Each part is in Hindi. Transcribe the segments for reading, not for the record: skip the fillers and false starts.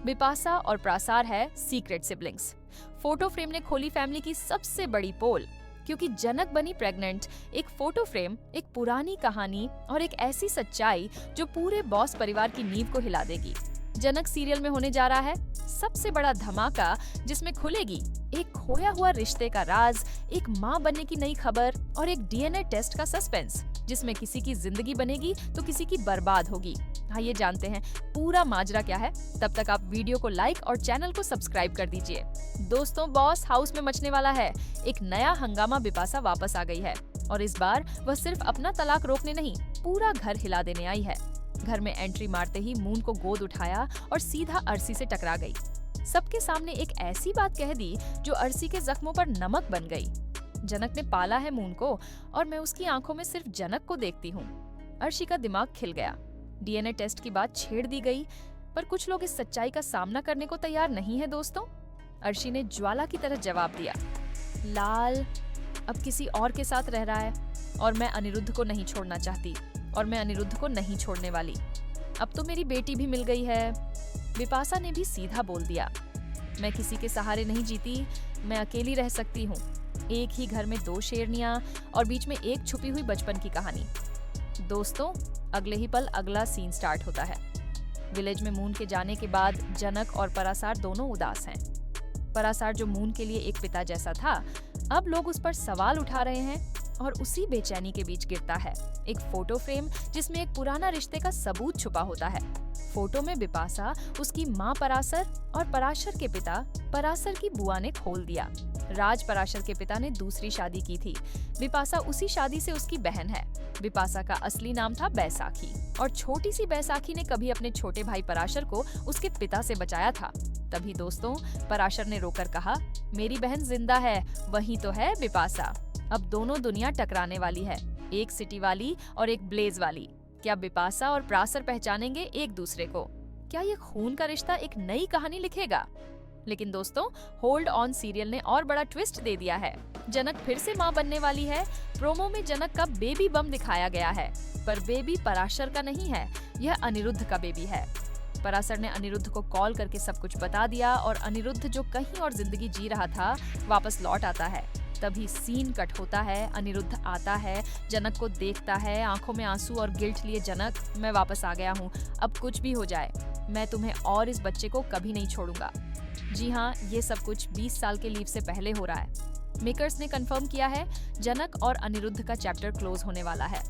बिपाशा और प्रासार है सीक्रेट सिबलिंग्स। फोटो फ्रेम ने खोली फैमिली की सबसे बड़ी पोल, क्योंकि जनक बनी प्रेग्नेंट। एक फोटो फ्रेम, एक पुरानी कहानी और एक ऐसी सच्चाई जो पूरे बॉस परिवार की नींव को हिला देगी। जनक सीरियल में होने जा रहा है सबसे बड़ा धमाका, जिसमें खुलेगी एक खोया हुआ रिश्ते का राज, एक माँ बनने की नई खबर और एक डीएनए टेस्ट का सस्पेंस, जिसमें किसी की जिंदगी बनेगी तो किसी की बर्बाद होगी। आइए जानते हैं पूरा माजरा क्या है। तब तक आप वीडियो को लाइक और चैनल को सब्सक्राइब कर दीजिए। दोस्तों, बॉस हाउस में मचने वाला है एक नया हंगामा। बिपाशा वापस आ गई है और इस बार वह सिर्फ अपना तलाक रोकने नहीं, पूरा घर हिला देने आई है। घर में एंट्री मारते ही मून को गोद उठाया और सीधा अर्शी से टकरा गई। सबके सामने एक ऐसी बात कह दी जो अर्शी के जख्मों पर नमक बन गई। जनक ने पाला है मून को और मैं उसकी आंखों में सिर्फ जनक को देखती हूँ। अर्शी का दिमाग खिल गया। डीएनए टेस्ट की बात छेड़ दी गई, पर कुछ लोग इस सच्चाई का सामना करने को तैयार नहीं है। दोस्तों, अर्शी ने ज्वाला की तरह जवाब दिया, लाल अब किसी और के साथ रह रहा है और मैं अनिरुद्ध को नहीं छोड़ना चाहती और मैं अनिरुद्ध को नहीं छोड़ने वाली। अब तो मेरी बेटी भी मिल गई है। बिपाशा ने भी सीधा बोल दिया, मैं किसी के सहारे नहीं जीती, मैं अकेली रह सकती हूँ। एक ही घर में दो शेरनियां और बीच में एक छुपी हुई बचपन की कहानी। दोस्तों, अगले ही पल अगला सीन स्टार्ट होता है। विलेज में मून के जाने के बाद जनक और परासार दोनों उदास हैं। परासार जो मून के लिए एक पिता जैसा था, अब लोग उस पर सवाल उठा रहे हैं और उसी बेचैनी के बीच गिरता है एक फोटो फ्रेम, जिसमें एक पुराना रिश्ते का सबूत छुपा होता है। फोटो में बिपाशा, उसकी माँ पराशर और पराशर के पिता पराशर की बुआ ने खोल दिया। राज पराशर के पिता ने दूसरी शादी की थी। बिपाशा उसी शादी से उसकी बहन है। बिपाशा का असली नाम था बैसाखी और छोटी सी बैसाखी ने कभी अपने छोटे भाई पराशर को उसके पिता से बचाया था। तभी दोस्तों, पराशर ने रोकर कहा, मेरी बहन जिंदा है, वही तो है बिपाशा। अब दोनों दुनिया टकराने वाली है, एक सिटी वाली और एक ब्लेज वाली। क्या बिपाशा और प्रासर पहचानेंगे एक दूसरे को? क्या ये खून का रिश्ता एक नई कहानी लिखेगा? लेकिन दोस्तों, होल्ड ऑन सीरियल ने और बड़ा ट्विस्ट दे दिया है। जनक फिर से मां बनने वाली है। प्रोमो में जनक का बेबी बम दिखाया गया है, पर बेबी पराशर का नहीं है, यह अनिरुद्ध का बेबी है। पराशर ने अनिरुद्ध को कॉल करके सब कुछ बता दिया और अनिरुद्ध जो कहीं और जिंदगी जी रहा था, वापस लौट आता है। तभी सीन कट होता है। अनिरुद्ध आता है, जनक को देखता है, आंखों में आंसू और गिल्ट लिए, जनक मैं वापस आ गया हूँ, अब कुछ भी हो जाए मैं तुम्हें और इस बच्चे को कभी नहीं छोड़ूंगा। जी हाँ, ये सब कुछ 20 साल के लीव से पहले हो रहा है। मेकर्स ने कंफर्म किया है जनक और अनिरुद्ध का चैप्टर क्लोज होने वाला है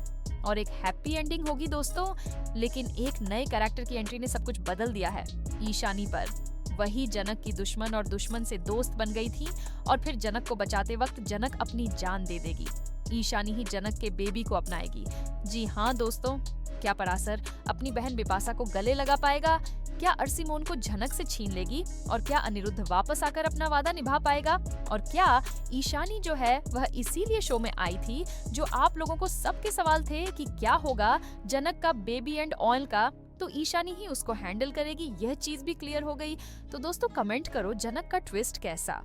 और एक हैप्पी एंडिंग होगी दोस्तों। लेकिन एक नए कैरेक्टर की एंट्री ने सब कुछ बदल दिया है। ईशानी पर, वही जनक की दुश्मन और दुश्मन से दोस्त बन गई थी और फिर जनक को बचाते वक्त जनक अपनी जान दे देगी। ईशानी ही जनक के बेबी को अपनाएगी। जी हाँ दोस्तों, क्या पराशर अपनी बहन बिपाशा को गले लगा पाएगा? क्या अर्शी मून को जनक से छीन लेगी? और क्या अनिरुद्ध वापस आकर अपना वादा निभा पाएगा? और क्या ईशानी जो है वह इसीलिए शो में आई थी, जो आप लोगों को सबके सवाल थे कि क्या होगा जनक का बेबी एंड ऑयल का, तो ईशानी ही उसको हैंडल करेगी। यह चीज भी क्लियर हो गई। तो दोस्तों, कमेंट करो जनक का ट्विस्ट कैसा।